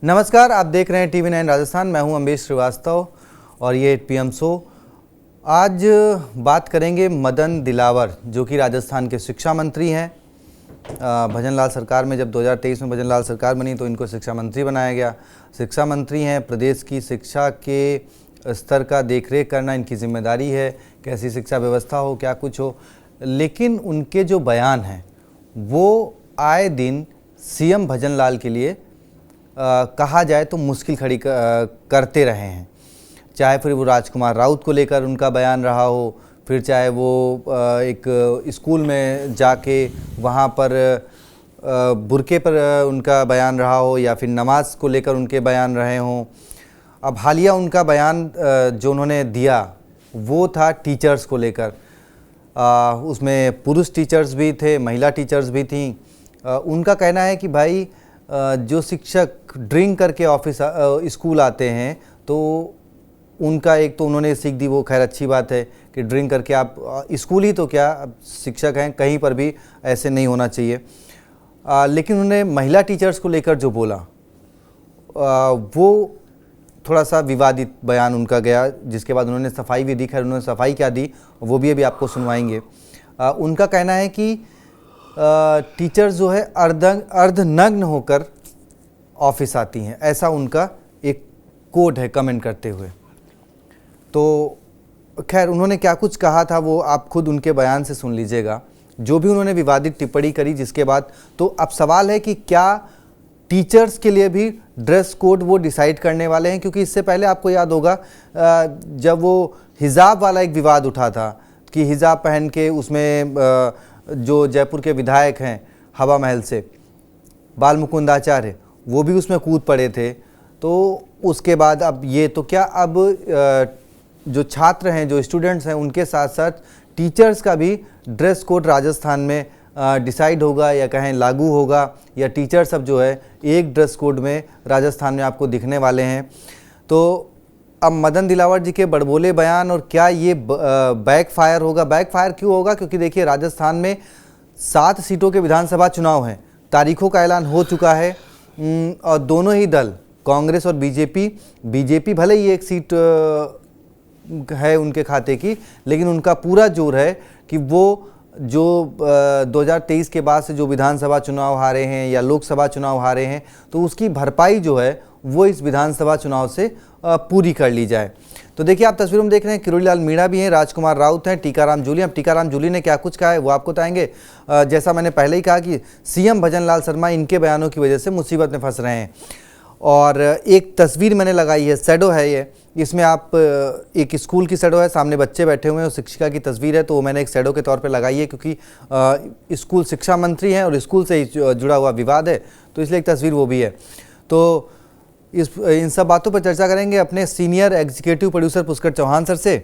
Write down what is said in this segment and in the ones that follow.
नमस्कार, आप देख रहे हैं TV9 राजस्थान। मैं हूं अम्बेश श्रीवास्तव और ये 8 PM शो। आज बात करेंगे मदन दिलावर, जो कि राजस्थान के शिक्षा मंत्री हैं। भजनलाल सरकार में जब 2023 में भजनलाल सरकार बनी तो इनको शिक्षा मंत्री बनाया गया। शिक्षा मंत्री हैं, प्रदेश की शिक्षा के स्तर का देखरेख करना इनकी जिम्मेदारी है, कैसी शिक्षा व्यवस्था हो, क्या कुछ हो। लेकिन उनके जो बयान हैं वो आए दिन CM भजनलाल के लिए कहा जाए तो मुश्किल खड़ी करते रहे हैं। चाहे फिर वो राजकुमार राउत को लेकर उनका बयान रहा हो, फिर चाहे वो एक स्कूल में जाके वहाँ पर बुरके पर उनका बयान रहा हो, या फिर नमाज को लेकर उनके बयान रहे हों। अब हालिया उनका बयान जो उन्होंने दिया वो था टीचर्स को लेकर। उसमें पुरुष टीचर्स भी थे, महिला टीचर्स भी थीं। उनका कहना है कि भाई जो शिक्षक ड्रिंक करके स्कूल आते हैं तो उनका एक तो उन्होंने सीख दी, वो खैर अच्छी बात है कि ड्रिंक करके आप स्कूल ही तो क्या, अब शिक्षक हैं, कहीं पर भी ऐसे नहीं होना चाहिए। लेकिन उन्होंने महिला टीचर्स को लेकर जो बोला वो थोड़ा सा विवादित बयान उनका गया, जिसके बाद उन्होंने सफाई भी दी। खैर उन्होंने सफाई क्या दी वो भी अभी आपको सुनवाएंगे। उनका कहना है कि टीचर्स जो है अर्धनग्न होकर ऑफिस आती हैं, ऐसा उनका एक कोड है कमेंट करते हुए। तो खैर उन्होंने क्या कुछ कहा था वो आप खुद उनके बयान से सुन लीजिएगा, जो भी उन्होंने विवादित टिप्पणी करी। जिसके बाद तो अब सवाल है कि क्या टीचर्स के लिए भी ड्रेस कोड वो डिसाइड करने वाले हैं, क्योंकि इससे पहले आपको याद होगा जब वो हिजाब वाला एक विवाद उठा था कि हिजाब पहन के उसमें जो जयपुर के विधायक हैं हवा महल से बाल मुकुंद आचार्य, वो भी उसमें कूद पड़े थे। तो उसके बाद अब ये तो क्या, अब जो छात्र हैं, जो स्टूडेंट्स हैं, उनके साथ साथ टीचर्स का भी ड्रेस कोड राजस्थान में डिसाइड होगा, या कहें लागू होगा, या टीचर्स अब जो है एक ड्रेस कोड में राजस्थान में आपको दिखने वाले हैं। तो अब मदन दिलावर जी के बड़बोले बयान, और क्या ये बैकफायर होगा? बैकफायर क्यों होगा? क्योंकि देखिए राजस्थान में 7 सीटों के विधानसभा चुनाव हैं, तारीखों का ऐलान हो चुका है। और दोनों ही दल, कांग्रेस और बीजेपी भले ही एक सीट है उनके खाते की, लेकिन उनका पूरा जोर है कि वो जो 2023 के बाद से जो विधानसभा चुनाव हारे हैं या लोकसभा चुनाव हारे हैं, तो उसकी भरपाई जो है वो इस विधानसभा चुनाव से पूरी कर ली जाए। तो देखिए आप तस्वीरों में देख रहे हैं किरोड़ी लाल मीणा भी हैं, राजकुमार राउत हैं, टीकाराम जूली। अब टीकाराम जूली ने क्या कुछ कहा है वो आपको बताएंगे। जैसा मैंने पहले ही कहा कि CM भजनलाल शर्मा इनके बयानों की वजह से मुसीबत में फंस रहे हैं। और एक तस्वीर मैंने लगाई है, शैडो है ये, इसमें आप एक स्कूल की शैडो है, सामने बच्चे बैठे हुए हैं और शिक्षिका की तस्वीर है, तो वो मैंने एक शैडो के तौर पे लगाई है, क्योंकि स्कूल शिक्षा मंत्री हैं और स्कूल से ही जुड़ा हुआ विवाद है, तो इसलिए एक तस्वीर वो भी है। तो इन सब बातों पर चर्चा करेंगे अपने senior executive producer Pushkar Chauhan sir से।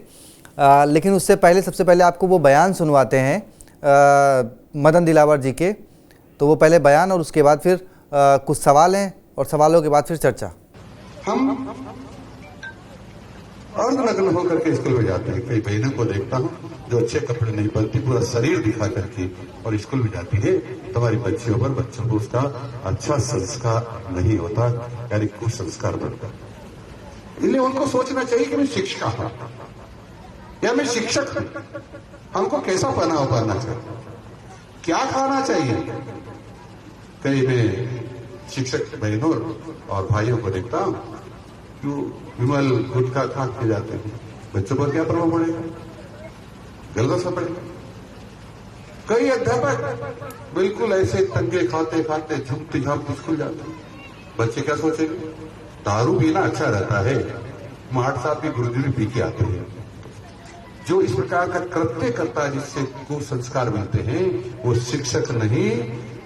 लेकिन उससे पहले सबसे पहले आपको वो बयान सुनवाते हैं मदन दिलावर जी के। तो वो पहले बयान और उसके बाद फिर कुछ सवाल हैं, और सवालों के बाद फिर चर्चा। हम अर्धनग्न होकर के स्कूल में जाते हैं। कई बहनों को देखता हूँ जो अच्छे कपड़े नहीं पहनती, पूरा शरीर दिखा करके और स्कूल में जाती है। तुम्हारी बच्चियों पर बच्चों को उसका अच्छा संस्कार नहीं होता, यानी कुसंस्कार बनता। इसलिए उनको सोचना चाहिए कि मैं शिक्षिका हूं या मैं शिक्षक हूं, हमको कैसा पहनावा पहनना चाहिए, क्या खाना चाहिए। कई मैं शिक्षक बहनों और भाइयों को देखता हूं क्यों विमल गुटखा खा के जाते हैं, बच्चों पर क्या प्रभाव पड़ेगा, गलत असर पड़ेगा। कई अध्यापक बिल्कुल ऐसे तंगे खाते खाते झुकते झापते स्कूल जाते हैं, बच्चे क्या सोचेंगे। दारू पीना अच्छा रहता है, माठ साहब की गुरुजी भी पी के आते हैं। जो इस प्रकार का कृत्य करता है जिससे कुसंस्कार मिलते हैं, वो शिक्षक नहीं,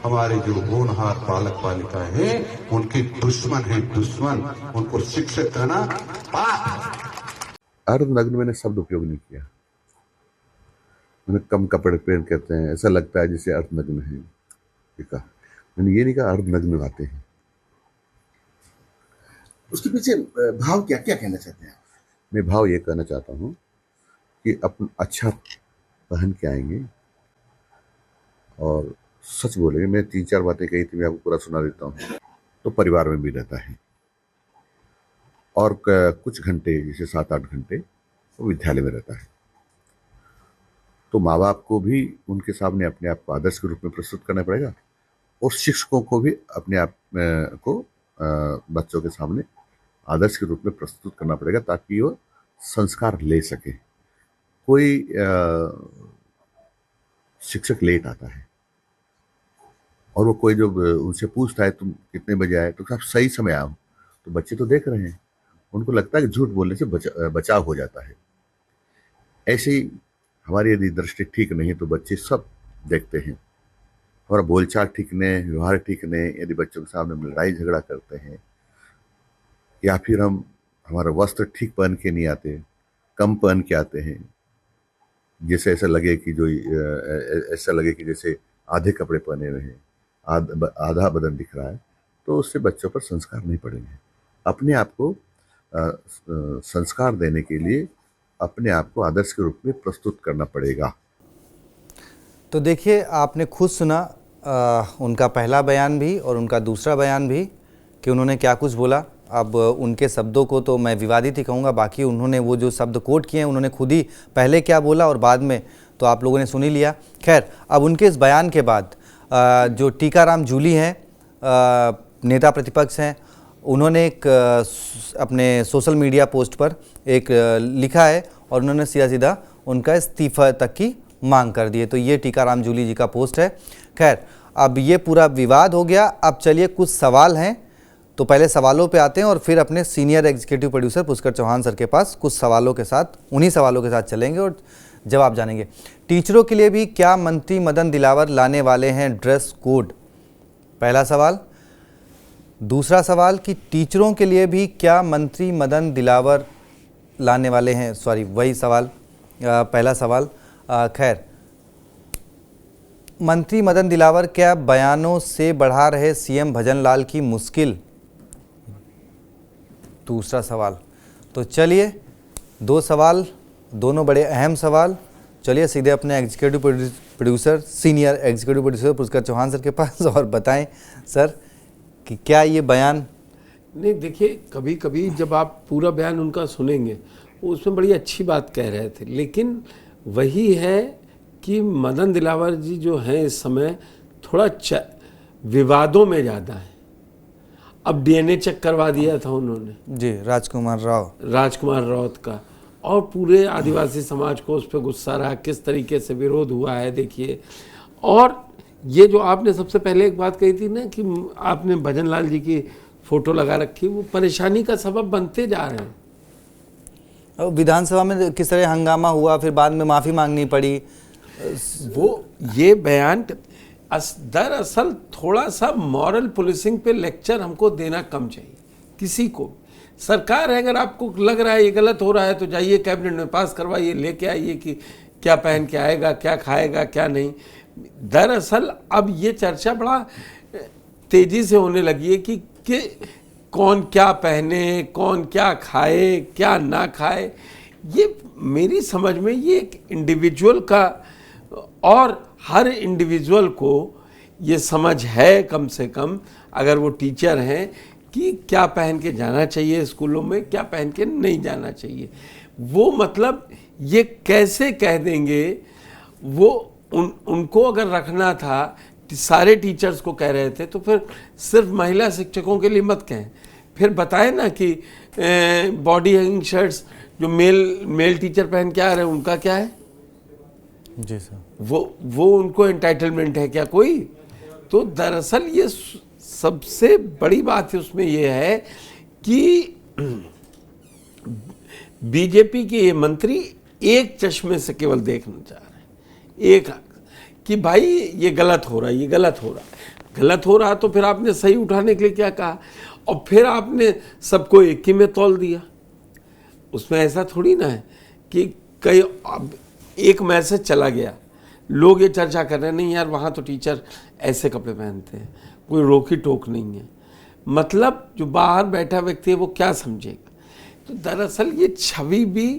हमारे जो होनहार बालक बालिकाएं हैं उनके दुश्मन है, दुश्मन। उनको शिक्षक कहना पाप। अर्धनग्न मैंने शब्द उपयोग नहीं किया, मैंने कम कपड़े पहन कहते हैं, ऐसा लगता है जैसे अर्धनग्न है, ठीक है। मैंने ये नहीं कहा अर्धनग्न आते हैं। उसके पीछे भाव क्या क्या कहना चाहते हैं? मैं भाव ये कहना चाहता हूँ कि अपन अच्छा पहन के आएंगे और सच बोलेंगे। मैं 3-4 बातें कही थी, मैं आपको पूरा सुना देता हूँ। तो परिवार में भी रहता है, और कुछ घंटे जैसे 7-8 घंटे वो विद्यालय में रहता है। तो माँ बाप को भी उनके सामने अपने आप को आदर्श के रूप में प्रस्तुत करना पड़ेगा और शिक्षकों को भी अपने आप को बच्चों के सामने आदर्श के रूप में प्रस्तुत करना पड़ेगा ताकि वो संस्कार ले सके। कोई शिक्षक लेट आता है और वो कोई जब उनसे पूछता है तुम कितने बजे आए तो साहब सही समय आओ, तो बच्चे तो देख रहे हैं, उनको लगता है कि झूठ बोलने से बचाव हो जाता है। ऐसे ही हमारी यदि दृष्टि ठीक नहीं है तो बच्चे सब देखते हैं। हमारा बोलचाल ठीक नहीं, व्यवहार ठीक नहीं, यदि बच्चों के सामने हम लड़ाई झगड़ा करते हैं या फिर हम हमारा वस्त्र ठीक पहन के नहीं आते, कम पहन के आते हैं, जैसे ऐसा लगे कि जैसे आधे कपड़े पहने हुए हैं, आधा बदन दिख रहा है, तो उससे बच्चों पर संस्कार नहीं पड़ेंगे। अपने आप को संस्कार देने के लिए अपने आप को आदर्श के रूप में प्रस्तुत करना पड़ेगा। तो देखिए, आपने खुद सुना उनका पहला बयान भी और उनका दूसरा बयान भी कि उन्होंने क्या कुछ बोला। अब उनके शब्दों को तो मैं विवादित ही कहूँगा, बाकी उन्होंने वो जो शब्द कोट किए हैं उन्होंने खुद ही पहले क्या बोला और बाद में तो आप लोगों ने सुन ही लिया। खैर, अब उनके इस बयान के बाद जो टीकाराम जूली हैं, नेता प्रतिपक्ष हैं, उन्होंने एक अपने सोशल मीडिया पोस्ट पर एक लिखा है और उन्होंने सीधा उनका इस्तीफा तक की मांग कर दी है। तो ये टीकाराम जूली जी का पोस्ट है। खैर, अब ये पूरा विवाद हो गया। अब चलिए कुछ सवाल हैं, तो पहले सवालों पे आते हैं और फिर अपने senior executive producer Pushkar Chauhan sir के पास कुछ सवालों के साथ, उन्हीं सवालों के साथ चलेंगे और जवाब जानेंगे। टीचरों के लिए भी क्या मंत्री मदन दिलावर लाने वाले हैं ड्रेस कोड? पहला सवाल। दूसरा सवाल कि टीचरों के लिए भी क्या मंत्री मदन दिलावर लाने वाले हैं, वही सवाल, पहला सवाल। खैर, मंत्री मदन दिलावर क्या बयानों से बढ़ा रहे सीएम भजन लाल की मुश्किल? दूसरा सवाल। तो चलिए, दो सवाल, दोनों बड़े अहम सवाल। चलिए सीधे अपने executive producer, senior executive producer Pushkar Chauhan sir के पास और बताएं सर कि क्या ये बयान। नहीं, देखिए, कभी कभी जब आप पूरा बयान उनका सुनेंगे वो उसमें बड़ी अच्छी बात कह रहे थे, लेकिन वही है कि मदन दिलावर जी जो हैं इस समय थोड़ा विवादों में ज़्यादा है। अब डीएनए चेक करवा दिया था उन्होंने जी, राजकुमार राउत का, और पूरे आदिवासी समाज को उस पर गुस्सा रहा, किस तरीके से विरोध हुआ है देखिए। और ये जो आपने सबसे पहले एक बात कही थी ना कि आपने भजन लाल जी की फोटो लगा रखी, वो परेशानी का सबब बनते जा रहे हैं। विधानसभा में किस तरह हंगामा हुआ, फिर बाद में माफ़ी मांगनी पड़ी। वो ये बयान दरअसल थोड़ा सा मॉरल पुलिसिंग पे लेक्चर हमको देना कम चाहिए। किसी को सरकार है, अगर आपको लग रहा है ये गलत हो रहा है तो जाइए कैबिनेट में पास करवाइए, लेके आइए कि क्या पहन के आएगा, क्या खाएगा, क्या नहीं। दरअसल अब ये चर्चा बड़ा तेजी से होने लगी है कि कौन क्या पहने, कौन क्या खाए, क्या ना खाए। ये मेरी समझ में ये एक इंडिविजुअल का, और हर इंडिविजुअल को ये समझ है कम से कम, अगर वो टीचर हैं, कि क्या पहन के जाना चाहिए स्कूलों में, क्या पहन के नहीं जाना चाहिए। वो मतलब ये कैसे कह देंगे, वो उनको अगर रखना था, सारे टीचर्स को कह रहे थे, तो फिर सिर्फ महिला शिक्षकों के लिए मत कहें। फिर बताएं ना कि बॉडी हैंगिंग शर्ट्स जो मेल टीचर पहन के आ रहे हैं उनका क्या है जी सर, वो उनको एंटाइटलमेंट है क्या कोई? तो दरअसल ये सबसे बड़ी बात है उसमें ये है कि बीजेपी के ये मंत्री एक चश्मे से केवल देखना चाह रहे हैं, एक कि भाई ये गलत हो रहा है, ये गलत हो रहा है। गलत हो रहा तो फिर आपने सही उठाने के लिए क्या कहा, और फिर आपने सबको एक ही में तौल दिया। उसमें ऐसा थोड़ी ना है कि कई एक मैसेज चला गया, लोग ये चर्चा कर रहे हैं, नहीं यार वहाँ तो टीचर ऐसे कपड़े पहनते हैं, कोई रोकी टोक नहीं है। मतलब जो बाहर बैठा व्यक्ति है वो क्या समझेगा? तो दरअसल ये छवि भी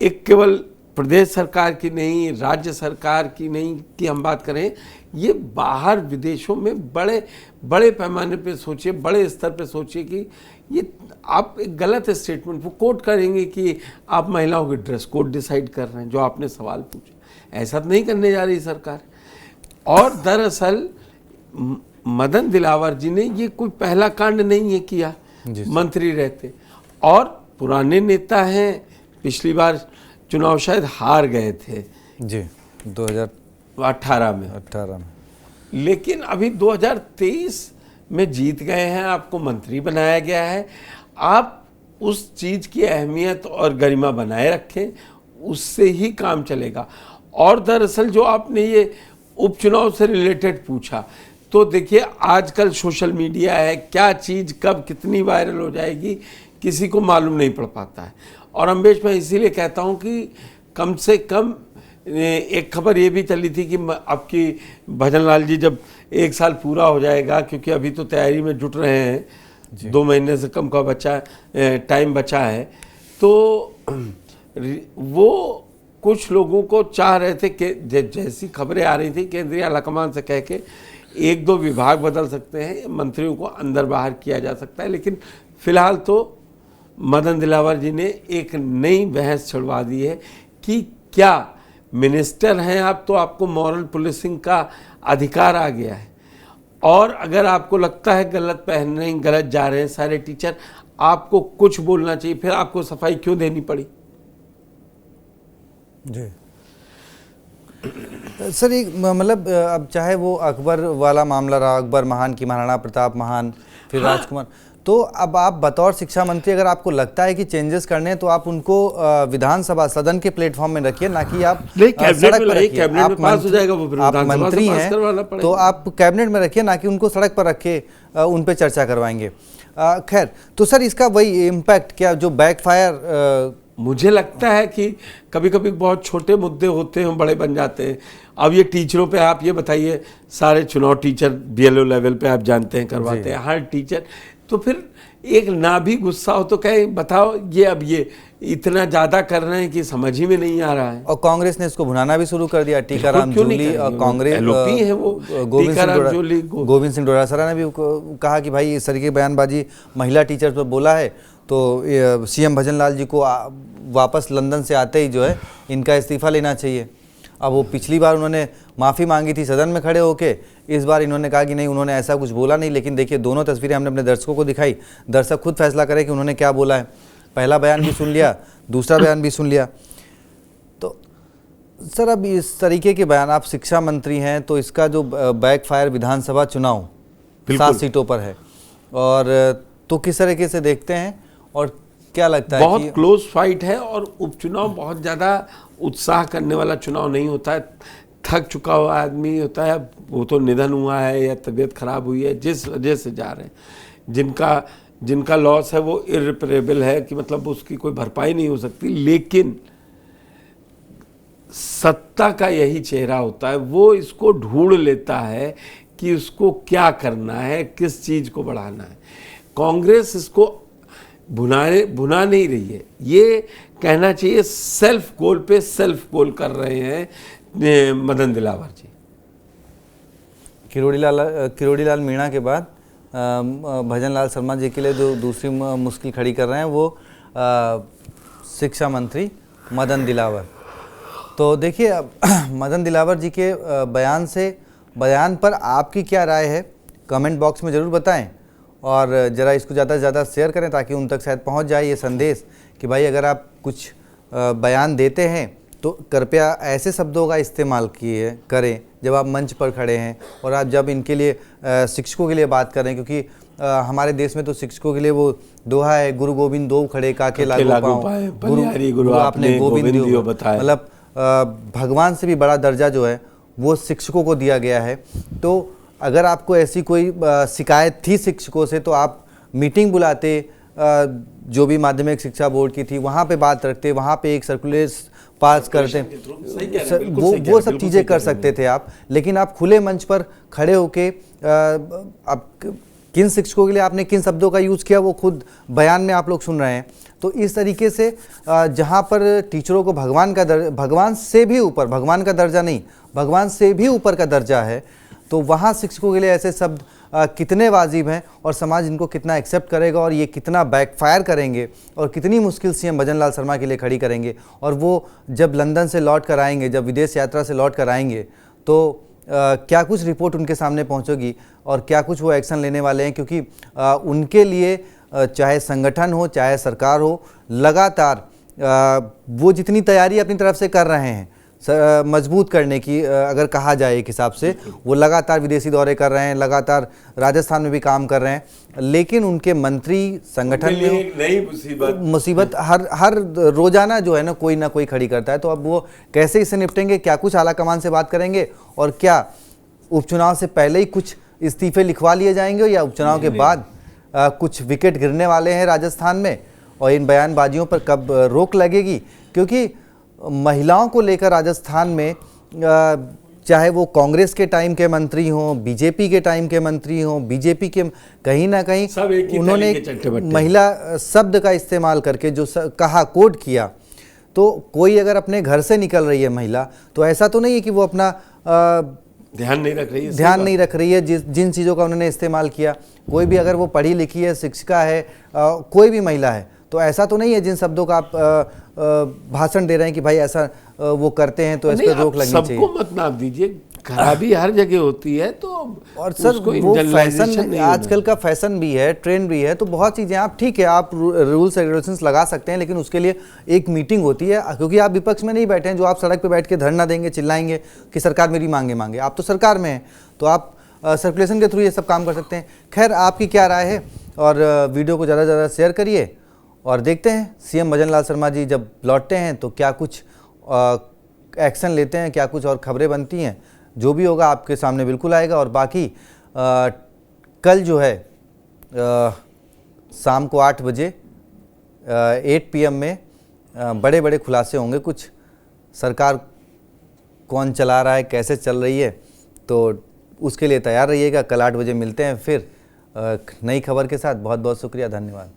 एक केवल प्रदेश सरकार की नहीं, राज्य सरकार की नहीं कि हम बात करें, ये बाहर विदेशों में बड़े बड़े पैमाने पे सोचिए, बड़े स्तर पे सोचिए कि ये आप एक गलत स्टेटमेंट वो कोट करेंगे कि आप महिलाओं की ड्रेस कोड डिसाइड कर रहे हैं, जो आपने सवाल पूछा। ऐसा तो नहीं करने जा रही सरकार। और दरअसल मदन दिलावर जी ने ये कोई पहला कांड नहीं है किया मंत्री रहते, और पुराने नेता हैं, पिछली बार चुनाव शायद हार गए थे जी 2018 में, लेकिन अभी 2023 में जीत गए हैं, आपको मंत्री बनाया गया है। आप उस चीज़ की अहमियत और गरिमा बनाए रखें, उससे ही काम चलेगा। और दरअसल जो आपने ये उपचुनाव से रिलेटेड पूछा, तो देखिए आजकल सोशल मीडिया है, क्या चीज़ कब कितनी वायरल हो जाएगी किसी को मालूम नहीं पड़ पाता है। और अम्बेश, मैं इसीलिए कहता हूँ कि कम से कम एक खबर ये भी चली थी कि आपकी भजनलाल जी जब 1 साल पूरा हो जाएगा, क्योंकि अभी तो तैयारी में जुट रहे हैं, 2 महीने से कम का टाइम बचा है, तो वो कुछ लोगों को चाह रहे थे कि जैसी खबरें आ रही थी केंद्रीय आलाकमान से कह के 1-2 विभाग बदल सकते हैं, मंत्रियों को अंदर बाहर किया जा सकता है। लेकिन फिलहाल तो मदन दिलावर जी ने एक नई बहस छुड़वा दी है कि क्या मिनिस्टर हैं आप तो आपको मॉरल पुलिसिंग का अधिकार आ गया है, और अगर आपको लगता है गलत पहन रहे हैं, गलत जा रहे हैं सारे टीचर, आपको कुछ बोलना चाहिए, फिर आपको सफाई क्यों देनी पड़ी? जी सर, एक मतलब अब चाहे वो अकबर वाला मामला रहा, अकबर महान की महाराणा प्रताप महान, फिर राजकुमार, तो अब आप बतौर शिक्षा मंत्री अगर आपको लगता है कि चेंजेस करने हैं तो आप उनको विधानसभा सदन के प्लेटफॉर्म में रखिए, ना कि आप सड़क पर रखिए। आप मंत्री हैं तो आप कैबिनेट में रखिए, ना कि उनको सड़क पर रखे उन पे चर्चा करवाएंगे। खैर, तो सर इसका वही इम्पैक्ट क्या जो बैकफायर, मुझे लगता है कि कभी कभी बहुत छोटे मुद्दे होते हैं बड़े बन जाते हैं। अब ये टीचरों पे आप ये बताइए, सारे चुनाव टीचर BLO लेवल पे आप जानते हैं करवाते हैं हर टीचर, तो फिर एक ना भी गुस्सा हो तो कहे बताओ ये अब ये इतना ज़्यादा कर रहे हैं कि समझ ही में नहीं आ रहा है। और कांग्रेस ने इसको भुनाना भी शुरू कर दिया। टीकाराम जूली कांग्रेस है वो, गोविंद सिंह डोटासरा ने भी कहा कि भाई इस तरीके की बयानबाजी महिला टीचर पर बोला है, तो CM भजनलाल जी को वापस लंदन से आते ही जो है इनका इस्तीफा लेना चाहिए। अब वो पिछली बार उन्होंने माफ़ी मांगी थी सदन में खड़े होके, इस बार इन्होंने कहा कि नहीं उन्होंने ऐसा कुछ बोला नहीं। लेकिन देखिए दोनों तस्वीरें हमने अपने दर्शकों को दिखाई, दर्शक खुद फैसला करें कि उन्होंने क्या बोला है। पहला बयान भी सुन लिया, दूसरा बयान भी सुन लिया। तो सर अब इस तरीके के बयान, आप शिक्षा मंत्री हैं, तो इसका जो बैकफायर विधानसभा चुनाव 7 सीटों पर है, और तो किस तरीके से देखते हैं और क्या लगता है? बहुत क्लोज फाइट है, और उपचुनाव बहुत ज़्यादा उत्साह करने वाला चुनाव नहीं होता है। थक चुका हुआ आदमी होता है, वो तो निधन हुआ है या तबीयत खराब हुई है, जिस वजह से जा रहे हैं, जिनका लॉस है वो इररिपेरेबल है, कि मतलब उसकी कोई भरपाई नहीं हो सकती। लेकिन सत्ता का यही चेहरा होता है, वो इसको ढूंढ लेता है कि उसको क्या करना है, किस चीज़ को बढ़ाना है। कांग्रेस इसको भुना नहीं रही है, ये कहना चाहिए सेल्फ गोल पे सेल्फ गोल कर रहे हैं मदन दिलावर जी। किरोड़ी लाल मीणा के बाद भजनलाल शर्मा जी के लिए जो दूसरी मुश्किल खड़ी कर रहे हैं वो शिक्षा मंत्री मदन दिलावर। तो देखिए मदन दिलावर जी के बयान पर आपकी क्या राय है, कमेंट बॉक्स में ज़रूर बताएं, और ज़रा इसको ज़्यादा से ज़्यादा शेयर करें ताकि उन तक शायद पहुंच जाए ये संदेश कि भाई अगर आप कुछ बयान देते हैं तो कृपया ऐसे शब्दों का इस्तेमाल करें जब आप मंच पर खड़े हैं, और आप जब इनके लिए शिक्षकों के लिए बात करें, क्योंकि हमारे देश में तो शिक्षकों के लिए वो दोहा है, गुरु गोविंद दो खड़े काके लागू पाएं, गुरु आपने गोविंद दियो बताया। मतलब भगवान से भी बड़ा दर्जा जो है वो शिक्षकों को दिया गया है। तो अगर आपको ऐसी कोई शिकायत थी शिक्षकों से तो आप मीटिंग बुलाते, जो भी माध्यमिक शिक्षा बोर्ड की थी वहाँ पे बात रखते, वहाँ पे एक सर्कुलर पास करते, वो सब चीज़ें कर सकते थे आप। लेकिन आप खुले मंच पर खड़े होके आप किन शिक्षकों के लिए आपने किन शब्दों का यूज़ किया वो खुद बयान में आप लोग सुन रहे हैं। तो इस तरीके से जहाँ पर टीचरों को भगवान से भी ऊपर, भगवान का दर्जा नहीं, भगवान से भी ऊपर का दर्जा है, तो वहाँ शिक्षकों के लिए ऐसे शब्द कितने वाजिब हैं और समाज इनको कितना एक्सेप्ट करेगा और ये कितना बैकफायर करेंगे और कितनी मुश्किल सीएम भजन लाल शर्मा के लिए खड़ी करेंगे। और वो जब लंदन से लौट कर आएंगे, जब विदेश यात्रा से लौट कर आएंगे, तो क्या कुछ रिपोर्ट उनके सामने पहुंचेगी और क्या कुछ वो एक्शन लेने वाले हैं, क्योंकि उनके लिए चाहे संगठन हो चाहे सरकार हो, लगातार वो जितनी तैयारी अपनी तरफ से कर रहे हैं मजबूत करने की, अगर कहा जाए एक हिसाब से, वो लगातार विदेशी दौरे कर रहे हैं, लगातार राजस्थान में भी काम कर रहे हैं, लेकिन उनके मंत्री संगठन में एक नई मुसीबत हर रोजाना जो है ना कोई खड़ी करता है। तो अब वो कैसे इससे निपटेंगे, क्या कुछ आला कमान से बात करेंगे और क्या उपचुनाव से पहले ही कुछ इस्तीफे लिखवा लिए जाएंगे या उपचुनाव के बाद कुछ विकेट गिरने वाले हैं राजस्थान में और इन बयानबाजियों पर कब रोक लगेगी। क्योंकि महिलाओं को लेकर राजस्थान में चाहे वो कांग्रेस के टाइम के मंत्री हों, बीजेपी के टाइम के मंत्री हों, बीजेपी के कहीं ना कहीं उन्होंने महिला शब्द का इस्तेमाल करके जो कहा, कोड किया, तो कोई अगर अपने घर से निकल रही है महिला, तो ऐसा तो नहीं है कि वो अपना ध्यान नहीं रख रही है जिन चीज़ों का उन्होंने इस्तेमाल किया। कोई भी अगर वो पढ़ी लिखी है, शिक्षिका है, कोई भी महिला है, तो ऐसा तो नहीं है जिन शब्दों का आप भाषण दे रहे हैं कि भाई ऐसा वो करते हैं तो इस पर रोक लगनी चाहिए। सबको मत नाप दीजिए, खराबी हर जगह होती है। तो और सर वो फैशन आजकल का फैशन भी है, ट्रेंड भी है, तो बहुत चीज़ें आप ठीक है, आप रूल्स रेगुलेशंस लगा सकते हैं, लेकिन उसके लिए एक मीटिंग होती है, क्योंकि आप विपक्ष में नहीं बैठे हैं जो आप सड़क पे बैठ के धरना देंगे, चिल्लाएंगे कि सरकार मेरी मांगे। आप तो सरकार में हैं, तो आप सर्कुलेशन के थ्रू ये सब काम कर सकते हैं। खैर, आपकी क्या राय है, और वीडियो को ज़्यादा से ज़्यादा शेयर करिए और देखते हैं सीएम भजन लाल शर्मा जी जब लौटते हैं तो क्या कुछ एक्शन लेते हैं, क्या कुछ और खबरें बनती हैं। जो भी होगा आपके सामने बिल्कुल आएगा। और बाकी कल जो है शाम को 8 बजे 8 PM में बड़े बड़े खुलासे होंगे। कुछ सरकार कौन चला रहा है, कैसे चल रही है, तो उसके लिए तैयार रहिएगा। कल 8 बजे मिलते हैं फिर नई खबर के साथ। बहुत बहुत शुक्रिया, धन्यवाद।